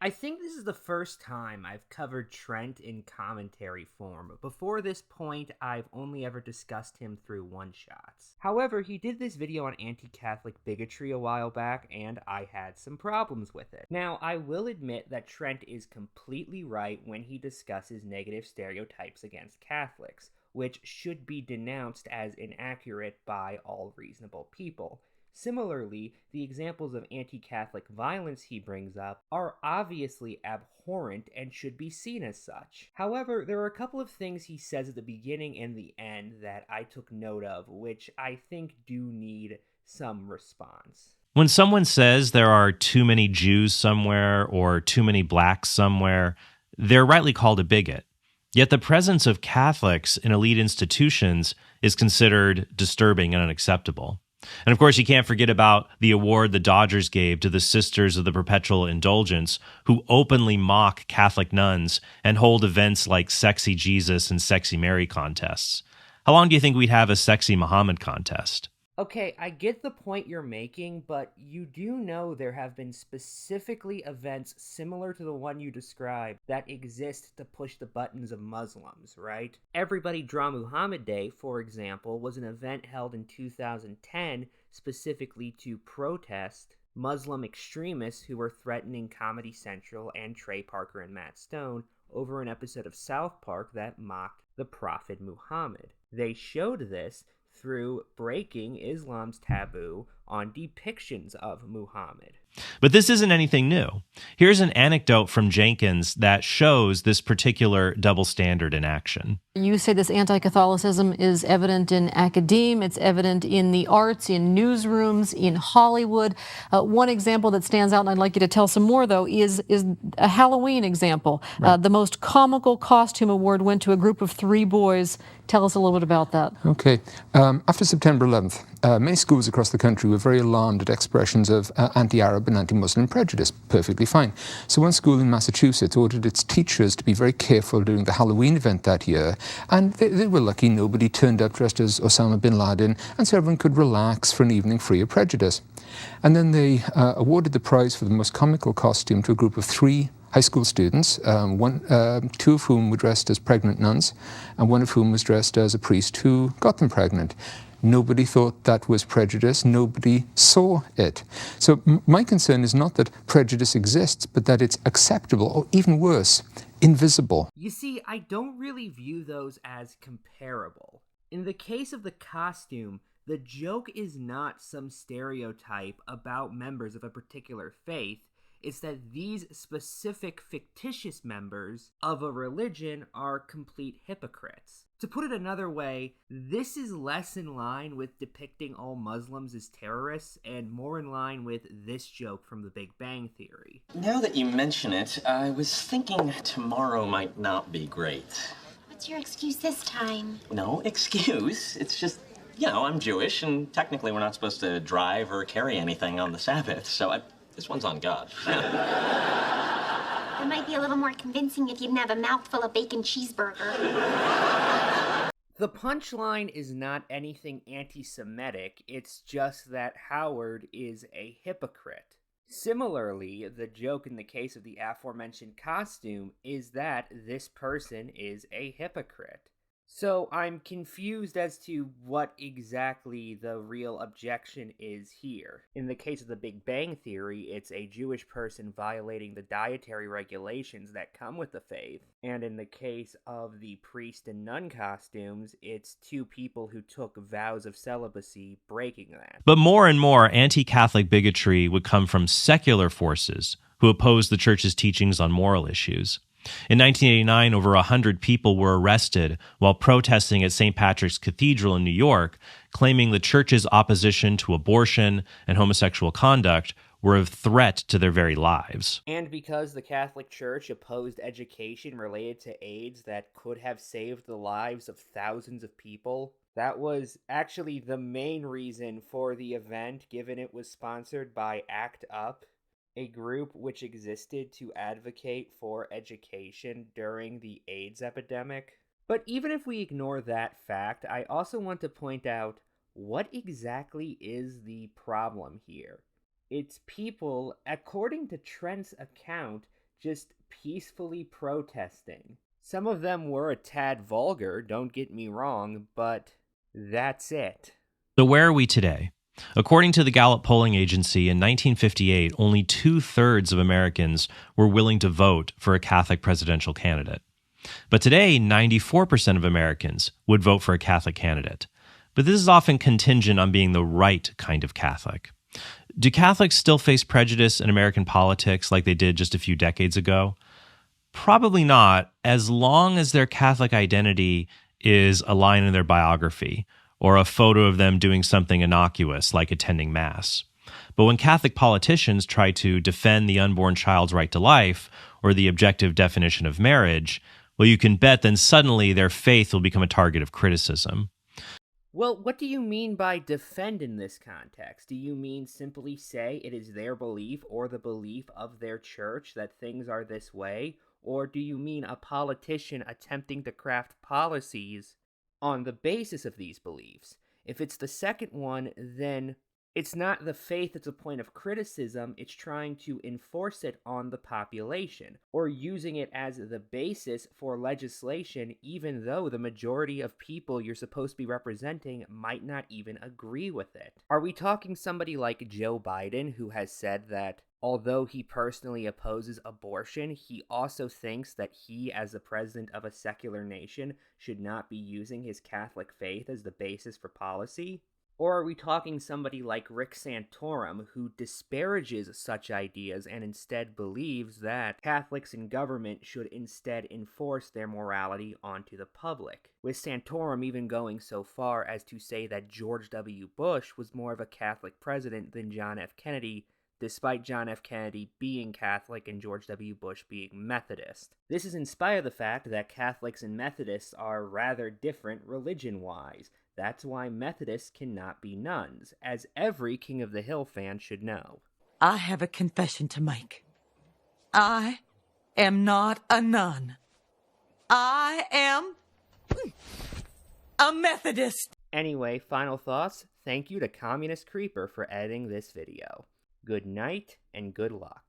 I think this is the first time I've covered Trent in commentary form. Before this point, I've only ever discussed him through one-shots. However, he did this video on anti-Catholic bigotry a while back, and I had some problems with it. Now, I will admit that Trent is completely right when he discusses negative stereotypes against Catholics, which should be denounced as inaccurate by all reasonable people. Similarly, the examples of anti-Catholic violence he brings up are obviously abhorrent and should be seen as such. However, there are a couple of things he says at the beginning and the end that I took note of, which I think do need some response. When someone says there are too many Jews somewhere or too many blacks somewhere, they're rightly called a bigot. Yet the presence of Catholics in elite institutions is considered disturbing and unacceptable. And of course, you can't forget about the award the Dodgers gave to the Sisters of the Perpetual Indulgence, who openly mock Catholic nuns and hold events like Sexy Jesus and Sexy Mary contests. How long do you think we'd have a Sexy Muhammad contest? Okay, I get the point you're making, but you do know there have been specifically events similar to the one you described that exist to push the buttons of Muslims, right? Everybody Draw Muhammad Day, for example, was an event held in 2010 specifically to protest Muslim extremists who were threatening Comedy Central and Trey Parker and Matt Stone over an episode of South Park that mocked the Prophet Muhammad. They showed this through breaking Islam's taboo on depictions of Muhammad. But this isn't anything new. Here's an anecdote from Jenkins that shows this particular double standard in action. You say this anti-Catholicism is evident in academia, it's evident in the arts, in newsrooms, in Hollywood. One example that stands out, and I'd like you to tell some more, though, is a Halloween example. Right. The most comical costume award went to a group of 3 boys. Tell us a little bit about that. Okay. After September 11th, many schools across the country were very alarmed at expressions of anti-Arab and anti-Muslim prejudice. Perfectly fine. So one school in Massachusetts ordered its teachers to be very careful during the Halloween event that year, and they were lucky nobody turned up dressed as Osama bin Laden, and so everyone could relax for an evening free of prejudice. And then they awarded the prize for the most comical costume to a group of 3 high school students, 2 of whom were dressed as pregnant nuns, and 1 of whom was dressed as a priest who got them pregnant. Nobody thought that was prejudice. Nobody saw it. So my concern is not that prejudice exists, but that it's acceptable, or even worse, invisible. You see, I don't really view those as comparable. In the case of the costume, the joke is not some stereotype about members of a particular faith. It's that these specific fictitious members of a religion are complete hypocrites. To put it another way, this is less in line with depicting all Muslims as terrorists and more in line with this joke from The Big Bang Theory. Now that you mention it, I was thinking tomorrow might not be great. What's your excuse this time? No excuse. It's just, I'm Jewish, and technically we're not supposed to drive or carry anything on the Sabbath, so this one's on God. That might be a little more convincing if you didn't have a mouthful of bacon cheeseburger. The punchline is not anything anti-Semitic, it's just that Howard is a hypocrite. Similarly, the joke in the case of the aforementioned costume is that this person is a hypocrite. So I'm confused as to what exactly the real objection is here. In the case of The Big Bang Theory, it's a Jewish person violating the dietary regulations that come with the faith. And in the case of the priest and nun costumes, it's 2 people who took vows of celibacy breaking that. But more and more anti-Catholic bigotry would come from secular forces who opposed the church's teachings on moral issues. In 1989, over 100 people were arrested while protesting at St. Patrick's Cathedral in New York, claiming the church's opposition to abortion and homosexual conduct were a threat to their very lives. And because the Catholic Church opposed education related to AIDS that could have saved the lives of thousands of people, that was actually the main reason for the event, given it was sponsored by ACT UP, a group which existed to advocate for education during the AIDS epidemic. But even if we ignore that fact, I also want to point out what exactly is the problem here. It's people, according to Trent's account, just peacefully protesting. Some of them were a tad vulgar, don't get me wrong, but that's it. So where are we today? According to the Gallup polling agency, in 1958, only 2/3 of Americans were willing to vote for a Catholic presidential candidate. But today, 94% of Americans would vote for a Catholic candidate. But this is often contingent on being the right kind of Catholic. Do Catholics still face prejudice in American politics like they did just a few decades ago? Probably not, as long as their Catholic identity is a line in their biography or a photo of them doing something innocuous like attending Mass. But when Catholic politicians try to defend the unborn child's right to life or the objective definition of marriage, well, you can bet then suddenly their faith will become a target of criticism. Well, what do you mean by defend in this context? Do you mean simply say it is their belief or the belief of their church that things are this way? Or do you mean a politician attempting to craft policies on the basis of these beliefs? If it's the second one, then it's not the faith that's a point of criticism, it's trying to enforce it on the population, or using it as the basis for legislation, even though the majority of people you're supposed to be representing might not even agree with it. Are we talking somebody like Joe Biden, who has said that although he personally opposes abortion, he also thinks that he, as the president of a secular nation, should not be using his Catholic faith as the basis for policy? Or are we talking somebody like Rick Santorum, who disparages such ideas and instead believes that Catholics in government should instead enforce their morality onto the public? With Santorum even going so far as to say that George W. Bush was more of a Catholic president than John F. Kennedy, despite John F. Kennedy being Catholic and George W. Bush being Methodist. This is in spite of the fact that Catholics and Methodists are rather different religion-wise. That's why Methodists cannot be nuns, as every King of the Hill fan should know. I have a confession to make. I am not a nun. I am a Methodist. Anyway, final thoughts. Thank you to Communist Creeper for editing this video. Good night and good luck.